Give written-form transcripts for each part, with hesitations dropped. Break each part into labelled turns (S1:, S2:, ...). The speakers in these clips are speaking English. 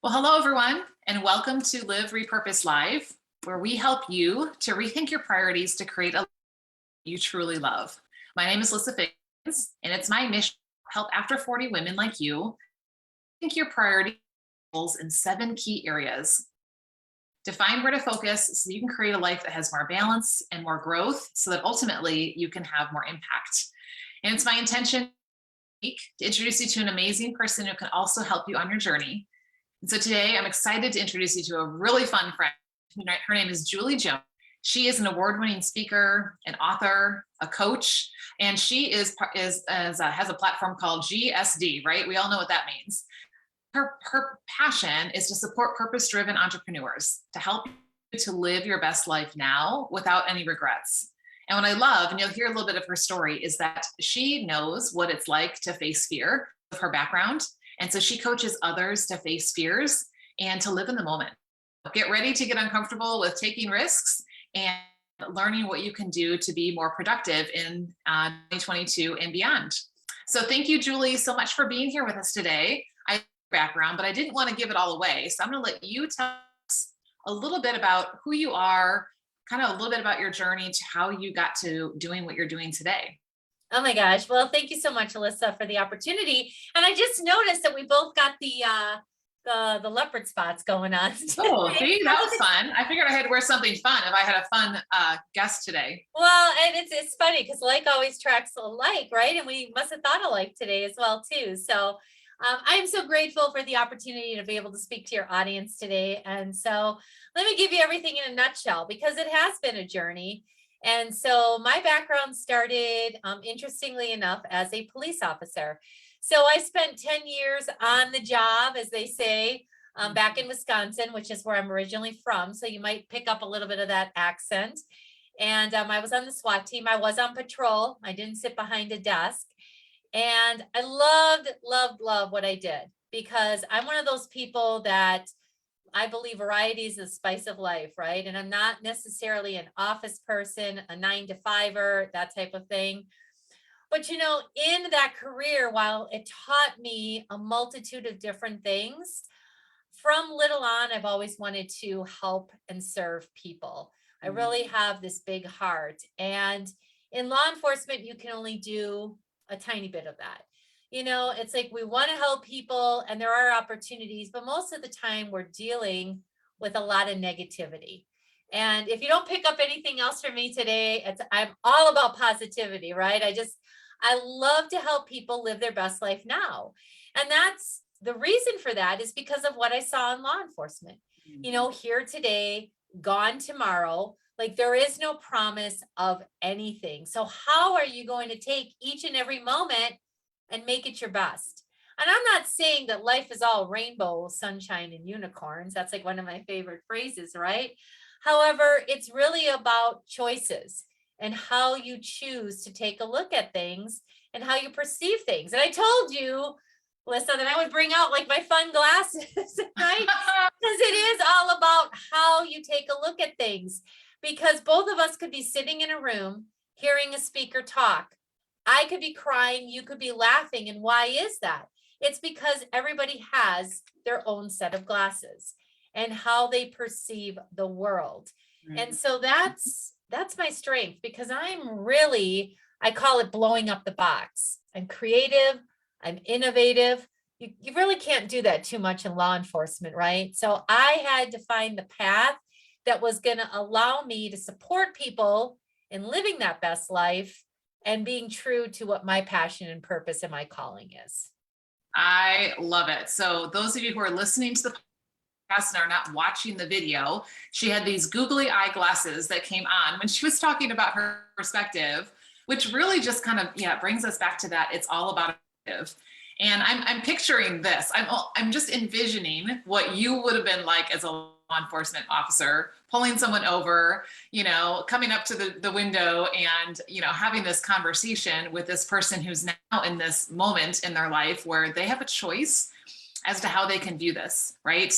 S1: Well, hello, everyone, and welcome to Live Repurpose Live, where we help you to rethink your priorities to create a life you truly love. My name is Lissa Figgins, and it's my mission to help after 40 women like you think your priorities in 7 key areas. Define where to focus so you can create a life that has more balance and more growth so that ultimately you can have more impact. And it's my intention to introduce you to an amazing person who can also help you on your journey. And so today I'm excited to introduce you to a really fun friend. Her name is Julie Jones. She is an award-winning speaker, an author, a coach, and she has a platform called GSD, right? We all know what that means. Her passion is to support purpose-driven entrepreneurs to help you to live your best life now without any regrets. And what I love, and you'll hear a little bit of her story, is that she knows what it's like to face fear of her background. And so she coaches others to face fears and to live in the moment. Get ready to get uncomfortable with taking risks and learning what you can do to be more productive in 2022 and beyond. So thank you, Julie, so much for being here with us today. I have a background, but I didn't want to give it all away. So I'm going to let you tell us a little bit about who you are, kind of a little bit about your journey to how you got to doing what you're doing today.
S2: Oh my gosh. Well, thank you so much, Alyssa, for the opportunity. And I just noticed that we both got the leopard spots going on.
S1: Oh, see, that was fun. I figured I had to wear something fun if I had a fun guest today.
S2: Well, and it's funny because like always tracks alike, right? And we must have thought alike today as well, too. So I am so grateful for the opportunity to be able to speak to your audience today. And so let me give you everything in a nutshell because it has been a journey. And so my background started, interestingly enough, as a police officer. So I spent 10 years on the job, as they say, back in Wisconsin, which is where I'm originally from. So you might pick up a little bit of that accent. And I was on the SWAT team. I was on patrol. I didn't sit behind a desk. And I loved what I did because I'm one of those people that I believe variety is the spice of life, right? And I'm not necessarily an office person, a 9-to-5er, that type of thing. But, you know, in that career, while it taught me a multitude of different things, from little on, I've always wanted to help and serve people. I really have this big heart. And in law enforcement, you can only do a tiny bit of that. You know, it's like we want to help people and there are opportunities, but most of the time we're dealing with a lot of negativity. And if you don't pick up anything else from me today, I'm all about positivity, right? I love to help people live their best life now. And that's the reason for that is because of what I saw in law enforcement. You know, here today, gone tomorrow. Like there is no promise of anything. So how are you going to take each and every moment and make it your best? And I'm not saying that life is all rainbow, sunshine, and unicorns. That's like one of my favorite phrases, right? However, it's really about choices and how you choose to take a look at things and how you perceive things. And I told you, Lisa, that I would bring out like my fun glasses, right? Because it is all about how you take a look at things. Because both of us could be sitting in a room, hearing a speaker talk. I could be crying, you could be laughing. And why is that? It's because everybody has their own set of glasses and how they perceive the world. And so that's my strength because I call it blowing up the box. I'm creative, I'm innovative. You really can't do that too much in law enforcement, right? So I had to find the path that was going to allow me to support people in living that best life and being true to what my passion and purpose and my calling is.
S1: I love it. So those of you who are listening to the podcast and are not watching the video, she had these googly eye glasses that came on when she was talking about her perspective, which really just kind of, brings us back to that. It's all about perspective. And I'm picturing this. I'm just envisioning what you would have been like as a law enforcement officer, pulling someone over, coming up to the window and, having this conversation with this person who's now in this moment in their life where they have a choice as to how they can view this, right?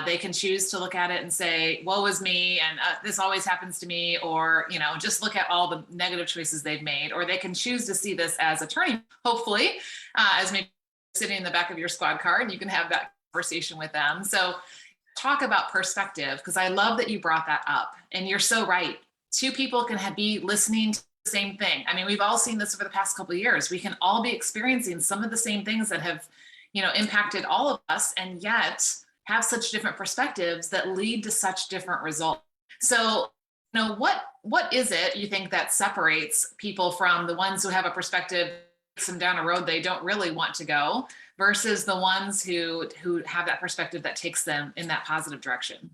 S1: They can choose to look at it and say, woe is me, and this always happens to me, or, just look at all the negative choices they've made, or they can choose to see this as a turning, hopefully, as maybe sitting in the back of your squad car and you can have that conversation with them. So talk about perspective, because I love that you brought that up. And you're so right. Two people can be listening to the same thing. I mean, we've all seen this over the past couple of years. We can all be experiencing some of the same things that have, impacted all of us, and yet have such different perspectives that lead to such different results. So, what is it you think that separates people from the ones who have a perspective takes them down a road they don't really want to go, versus the ones who have that perspective that takes them in that positive direction?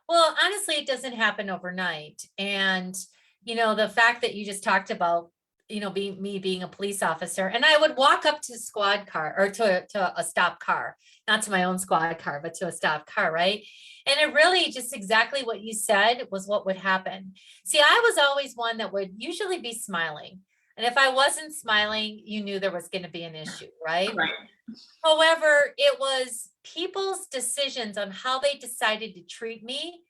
S2: Well, honestly, it doesn't happen overnight. And, the fact that you just talked about, being a police officer, and I would walk up to a squad car or to a stop car, not to my own squad car, but to a stop car, right? And it really just exactly what you said was what would happen. See, I was always one that would usually be smiling. And if I wasn't smiling, you knew there was going to be an issue, right?
S1: Right.
S2: However, it was people's decisions on how they decided to treat me,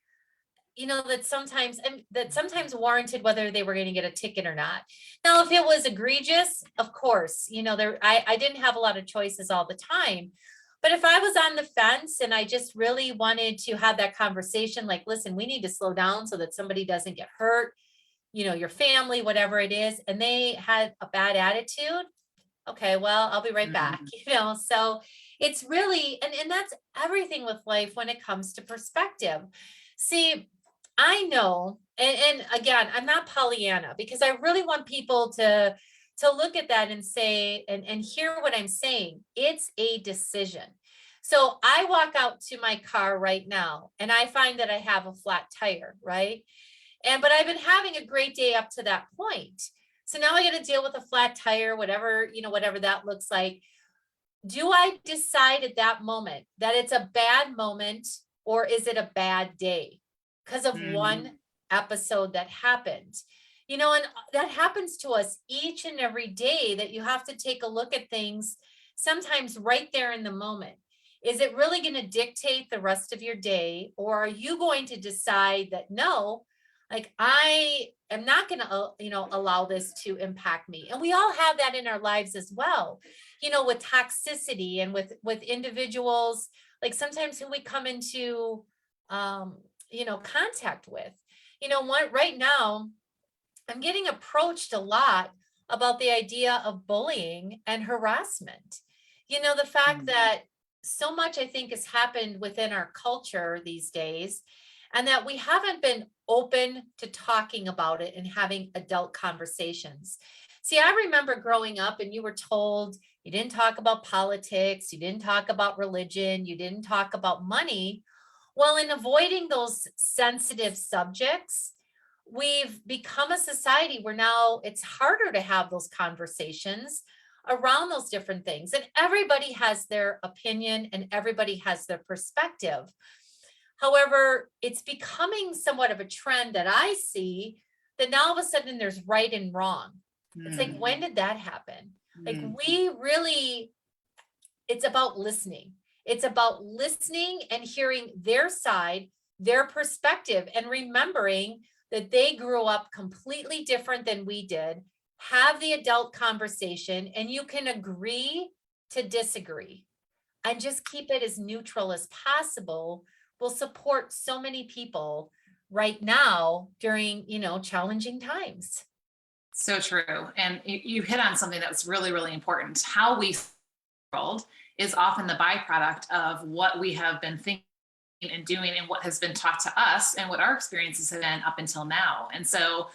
S2: that sometimes warranted whether they were going to get a ticket or not. Now, if it was egregious, of course, I didn't have a lot of choices all the time. But if I was on the fence and I just really wanted to have that conversation, like, listen, we need to slow down so that somebody doesn't get hurt, your family, whatever it is, and they had a bad attitude, okay, well, I'll be right back,
S1: Mhm.
S2: So it's really, and that's everything with life when it comes to perspective. See, I know, and again, I'm not Pollyanna, because I really want people to look at that and say, and hear what I'm saying. It's a decision. So I walk out to my car right now and I find that I have a flat tire, right? But I've been having a great day up to that point. So now I got to deal with a flat tire, whatever that looks like. Do I decide at that moment that it's a bad moment, or is it a bad day because of
S1: Mhm.
S2: one episode that happened? And that happens to us each and every day, that you have to take a look at things sometimes right there in the moment. Is it really going to dictate the rest of your day? Or are you going to decide that no, like, I am not going to, allow this to impact me? And we all have that in our lives as well, with toxicity and with individuals, like sometimes who we come into, contact with, what right now, I'm getting approached a lot about the idea of bullying and harassment. The fact
S1: Mhm.
S2: that so much, I think, has happened within our culture these days, and that we haven't been open to talking about it and having adult conversations. See, I remember growing up and you were told you didn't talk about politics, you didn't talk about religion, you didn't talk about money. Well, in avoiding those sensitive subjects, we've become a society where now it's harder to have those conversations around those different things. And everybody has their opinion and everybody has their perspective. However, it's becoming somewhat of a trend that I see, that now all of a sudden there's right and wrong. It's like, when
S1: Mhm.
S2: did that happen? Like,
S1: Mhm.
S2: we really, it's about listening. It's about listening and hearing their side, their perspective, and remembering that they grew up completely different than we did. Have the adult conversation, and you can agree to disagree and just keep it as neutral as possible. Will support so many people right now during, challenging times.
S1: So true. And you hit on something that was really, really important. How we see the world is often the byproduct of what we have been thinking and doing, and what has been taught to us, and what our experiences have been up until now. And so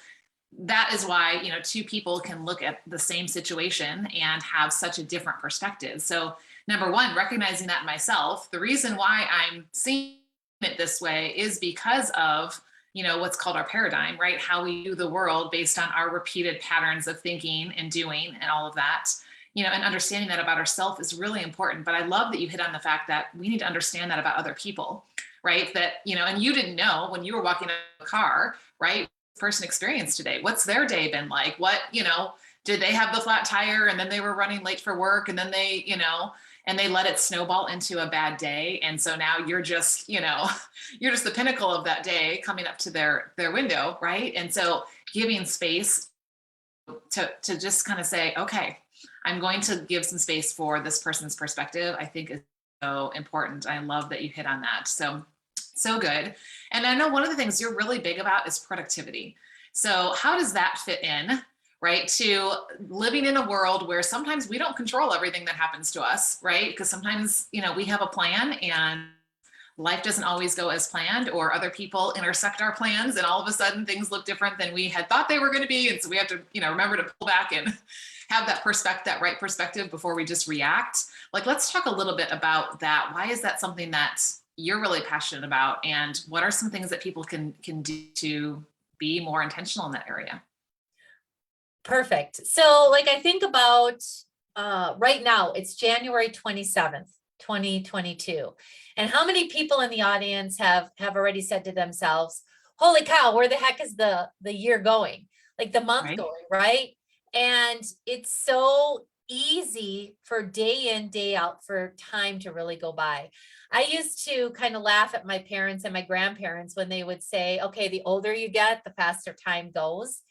S1: that is why, two people can look at the same situation and have such a different perspective. So number one, recognizing that in myself, the reason why I'm seeing it this way is because of, what's called our paradigm, right? How we view the world based on our repeated patterns of thinking and doing and all of that. And understanding that about ourselves is really important. But I love that you hit on the fact that we need to understand that about other people, right? That, and you didn't know when you were walking in a car, right? Person experience today? What's their day been like? What, did they have the flat tire and then they were running late for work, and then they, and they let it snowball into a bad day. And so now you're just, you're just the pinnacle of that day coming up to their window, right? And so giving space to just kind of say, okay, I'm going to give some space for this person's perspective, I think is so important. I love that you hit on that. So good. And I know one of the things you're really big about is productivity. So how does that fit in, right, to living in a world where sometimes we don't control everything that happens to us, right? Because sometimes, we have a plan and life doesn't always go as planned, or other people intersect our plans and all of a sudden things look different than we had thought they were going to be. And so we have to, remember to pull back and have that right perspective before we just react. Like, let's talk a little bit about that. Why is that something that you're really passionate about? And what are some things that people can do to be more intentional in that area?
S2: Perfect. So like I think about right now, it's January 27th, 2022. And how many people in the audience have already said to themselves, holy cow, where the heck is the year going? Like the month
S1: Right.
S2: going, right? And it's so easy for day in, day out for time to really go by. I used to kind of laugh at my parents and my grandparents when they would say, okay, the older you get, the faster time goes.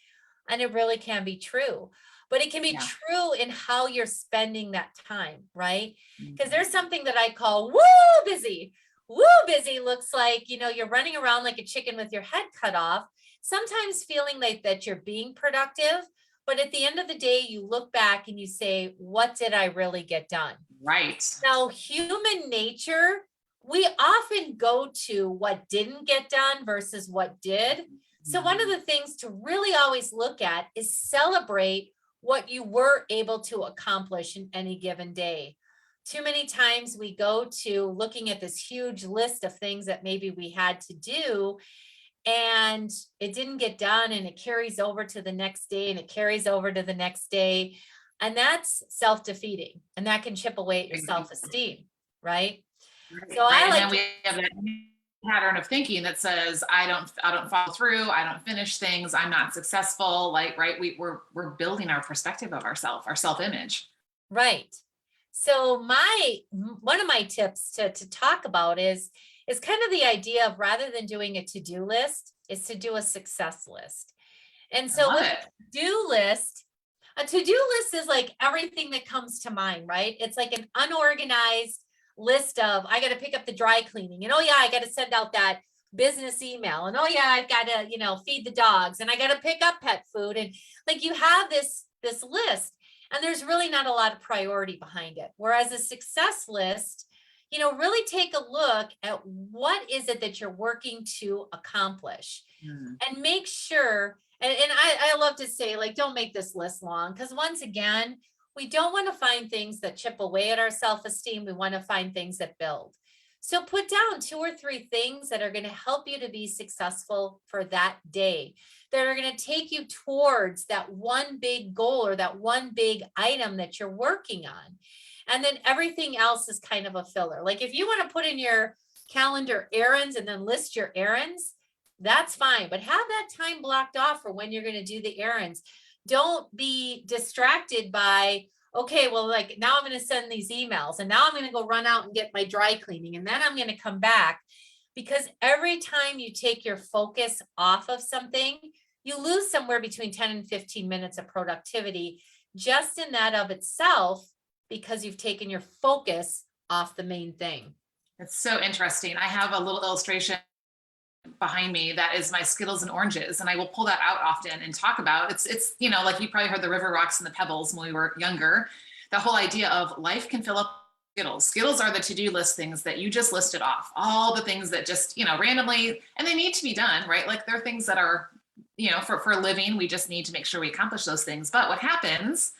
S2: And it really can be true. But it can be
S1: Yeah.
S2: true in how you're spending that time, right? Because
S1: Mhm.
S2: there's something that I call woo busy. Woo busy looks like, you're running around like a chicken with your head cut off, sometimes feeling like that you're being productive. But at the end of the day, you look back and you say, what did I really get done?
S1: Right.
S2: Now, human nature, we often go to what didn't get done versus what did. So one of the things to really always look at is celebrate what you were able to accomplish in any given day. Too many times we go to looking at this huge list of things that maybe we had to do and it didn't get done, and it carries over to the next day and it carries over to the next day. And that's self-defeating, and that can chip away at your self-esteem, right? So
S1: Right.
S2: I
S1: And
S2: like
S1: then
S2: to,
S1: we have that pattern of thinking that says, I don't follow through, I don't finish things, I'm not successful. Like, right, we're building our perspective of ourselves, our self-image.
S2: right. So one of my tips to talk about is kind of the idea of, rather than doing a to-do list, is to do a success list. And
S1: I
S2: so
S1: love
S2: with
S1: it.
S2: a to-do list is like everything that comes to mind, right? It's like an unorganized list of, I got to pick up the dry cleaning, and oh yeah, I got to send out that business email, and oh yeah, I've got to, feed the dogs, and I got to pick up pet food. And like, you have this list, and there's really not a lot of priority behind it. Whereas a success list, really take a look at what is it that you're working to accomplish,
S1: Mm.
S2: and make sure, and I love to say, like, don't make this list long, because once again, we don't want to find things that chip away at our self-esteem. We want to find things that build. So put down 2 or 3 things that are going to help you to be successful for that day, that are going to take you towards that one big goal or that one big item that you're working on. And then everything else is kind of a filler. Like, if you want to put in your calendar errands and then list your errands, that's fine, but have that time blocked off for when you're going to do the errands. Don't be distracted by, okay, well, like, now I'm going to send these emails, and now I'm going to go run out and get my dry cleaning, and then I'm going to come back. Because every time you take your focus off of something, you lose somewhere between 10 and 15 minutes of productivity just in that of itself, because you've taken your focus off the main thing.
S1: It's so interesting. I have a little illustration behind me that is my Skittles and oranges, and I will pull that out often and talk about it's like you probably heard the river rocks and the pebbles when we were younger. The whole idea of life can fill up Skittles are the to-do list things that you just listed off, all the things that just randomly, and they need to be done, right? Like, they're things that are for a living. We just need to make sure we accomplish those things. But what happens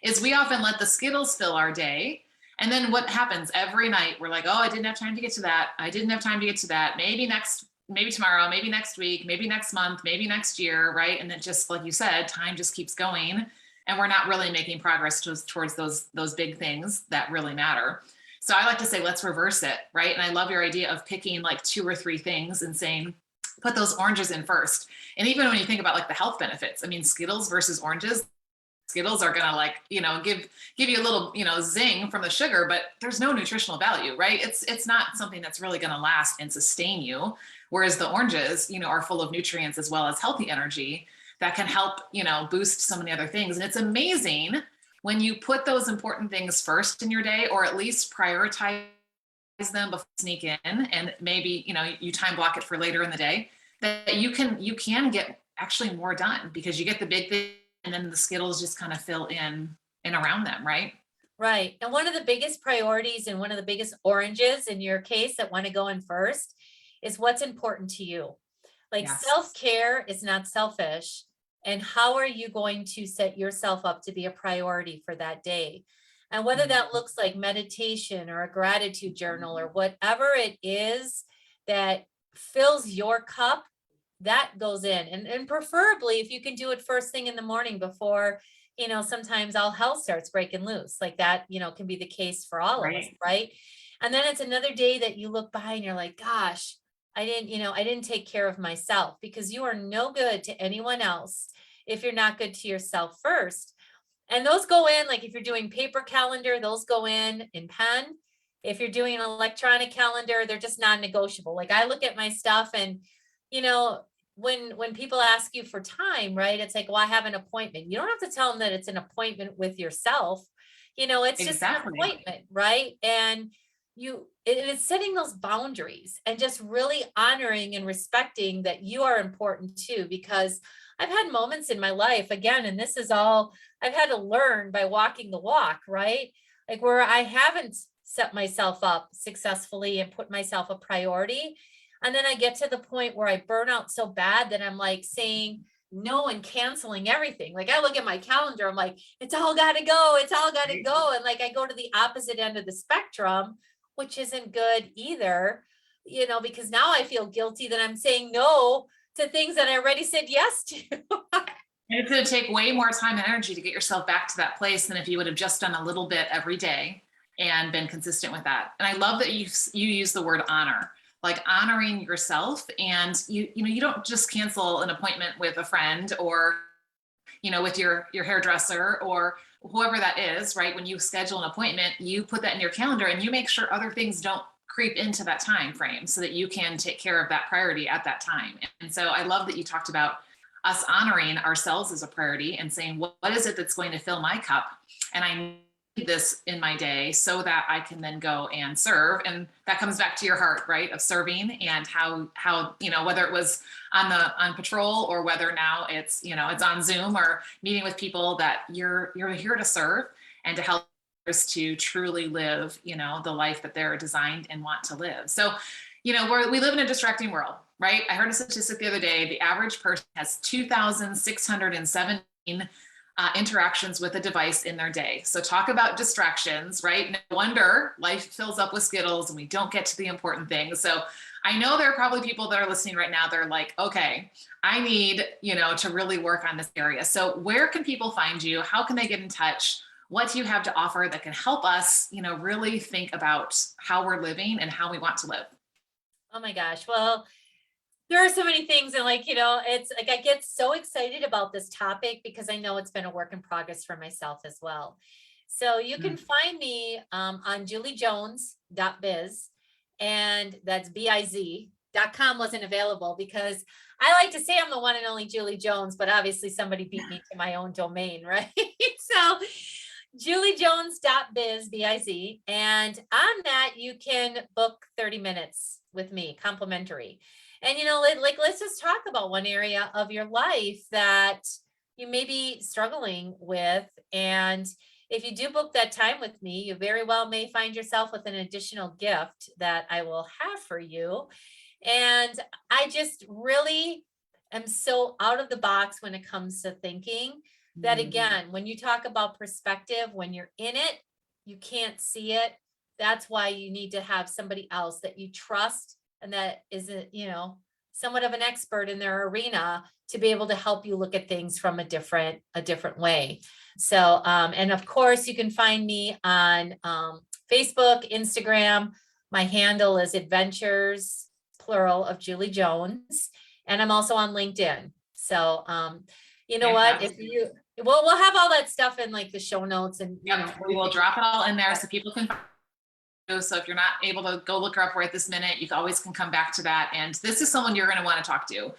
S1: is we often let the Skittles fill our day. And then what happens every night, we're like, oh, I didn't have time to get to that. I didn't have time to get to that. Maybe tomorrow, maybe next week, maybe next month, maybe next year, right? And then, just like you said, time just keeps going, and we're not really making progress towards those big things that really matter. So I like to say, let's reverse it, right? And I love your idea of picking like 2 or 3 things and saying, put those oranges in first. And even when you think about like the health benefits, I mean, Skittles versus oranges, Skittles are gonna give you a little zing from the sugar, but there's no nutritional value, right? It's not something that's really gonna last and sustain you. Whereas the oranges, are full of nutrients as well as healthy energy that can help boost so many other things. And it's amazing when you put those important things first in your day, or at least prioritize them before you sneak in, and maybe, you time block it for later in the day, that you can get actually more done because you get the big thing and then the Skittles just kind of fill in and around them, right?
S2: Right. And one of the biggest priorities and one of the biggest oranges in your case that want to go in first is what's important to you. Like
S1: Yes.
S2: self-care is not selfish. And how are you going to set yourself up to be a priority for that day? And whether that looks like meditation or a gratitude journal or whatever it is that fills your cup, that goes in. And preferably if you can do it first thing in the morning before, sometimes all hell starts breaking loose like that, can be the case for all of us,
S1: Right.
S2: right? And then it's another day that you look by and you're like, gosh, I didn't take care of myself, because you are no good to anyone else if you're not good to yourself first. And those go in, like if you're doing paper calendar, those go in pen. If you're doing an electronic calendar, they're just non-negotiable. Like I look at my stuff and, when people ask you for time, right? It's like, well, I have an appointment. You don't have to tell them that it's an appointment with yourself. It's just an
S1: Exactly.
S2: appointment, right? And it's setting those boundaries and just really honoring and respecting that you are important too, because I've had moments in my life, again, and this is all I've had to learn by walking the walk, right? Like where I haven't set myself up successfully and put myself a priority. And then I get to the point where I burn out so bad that I'm like saying no and canceling everything. Like I look at my calendar, I'm like, it's all got to go. It's all got to go. And like I go to the opposite end of the spectrum, which isn't good either, because now I feel guilty that I'm saying no to things that I already said yes to.
S1: And it's going to take way more time and energy to get yourself back to that place than if you would have just done a little bit every day and been consistent with that. And I love that you use the word honor, like honoring yourself. And you don't just cancel an appointment with a friend or, with your hairdresser or whoever that is, right? When you schedule an appointment, you put that in your calendar and you make sure other things don't creep into that time frame so that you can take care of that priority at that time. And so I love that you talked about us honoring ourselves as a priority and saying, what is it that's going to fill my cup? And I need this in my day so that I can then go and serve. And that comes back to your heart, right? Of serving and how, whether it was on patrol or whether now it's, it's on Zoom or meeting with people, that you're here to serve and to help others to truly live, the life that they're designed and want to live. So, we live in a distracting world, right? I heard a statistic the other day, the average person has 2,617 interactions with a device in their day. So talk about distractions, right? No wonder life fills up with Skittles and we don't get to the important things. So I know there are probably people that are listening right now. They're like, okay, I need, to really work on this area. So where can people find you? How can they get in touch? What do you have to offer that can help us, really think about how we're living and how we want to live?
S2: Oh my gosh. Well, there are so many things. And it's like, I get so excited about this topic because I know it's been a work in progress for myself as well. So you can find me on juliejones.biz, and that's biz.com wasn't available because I like to say I'm the one and only Julie Jones, but obviously somebody beat me to my own domain, right? So juliejones.biz, biz, and on that you can book 30 minutes with me, complimentary. And let's just talk about one area of your life that you may be struggling with. And if you do book that time with me, you very well may find yourself with an additional gift that I will have for you. And I just really am so out of the box when it comes to thinking that, again, when you talk about perspective, when you're in it, you can't see it. That's why you need to have somebody else that you trust and that isn't, somewhat of an expert in their arena to be able to help you look at things from a different way. So, and of course you can find me on Facebook, Instagram. My handle is Adventures, plural, of Julie Jones. And I'm also on LinkedIn. So, what, if you, we'll have all that stuff in like the show notes and,
S1: we will drop it all in there so people can. So if you're not able to go look her up right this minute, you always can come back to that. And this is someone you're going to want to talk to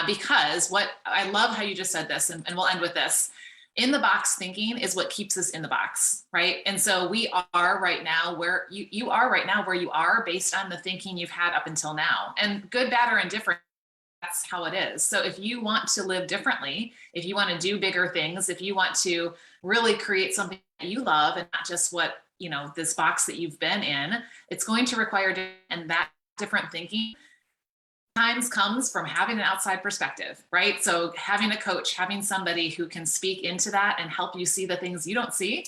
S1: because what I love how you just said this, and we'll end with this, in the box thinking is what keeps us in the box, right? And so we are right now where you are right now where you are based on the thinking you've had up until now. And good, bad, or indifferent, that's how it is. So if you want to live differently, if you want to do bigger things, if you want to really create something that you love and not just what, this box that you've been in, it's going to require and that different thinking times comes from having an outside perspective, right? So having a coach, having somebody who can speak into that and help you see the things you don't see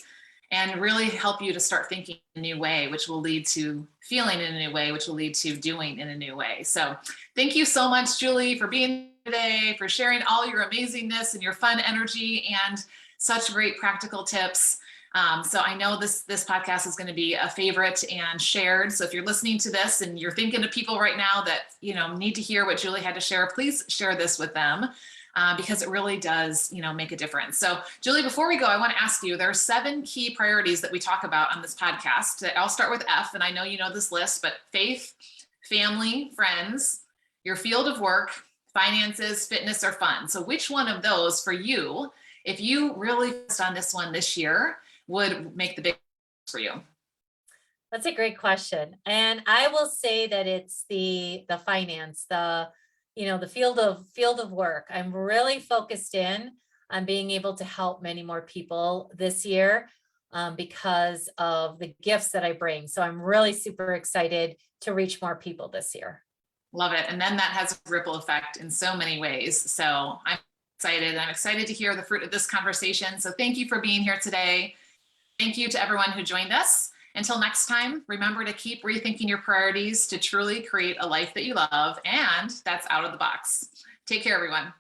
S1: and really help you to start thinking in a new way, which will lead to feeling in a new way, which will lead to doing in a new way. So thank you so much, Julie, for being here today, for sharing all your amazingness and your fun energy and such great practical tips. So I know this podcast is going to be a favorite and shared. So if you're listening to this and you're thinking of people right now that, need to hear what Julie had to share, please share this with them because it really does, make a difference. So Julie, before we go, I want to ask you, there are 7 key priorities that we talk about on this podcast. I'll start with F, and I know you know this list, but faith, family, friends, your field of work, finances, fitness, or fun. So which one of those for you, if you really focused on this one this year, would make the big difference for you?
S2: That's a great question. And I will say that it's the finance, the field of work. I'm really focused in on being able to help many more people this year because of the gifts that I bring. So I'm really super excited to reach more people this year.
S1: Love it. And then that has a ripple effect in so many ways. So I'm excited. I'm excited to hear the fruit of this conversation. So thank you for being here today. Thank you to everyone who joined us. Until next time, remember to keep rethinking your priorities to truly create a life that you love, and that's out of the box. Take care, everyone.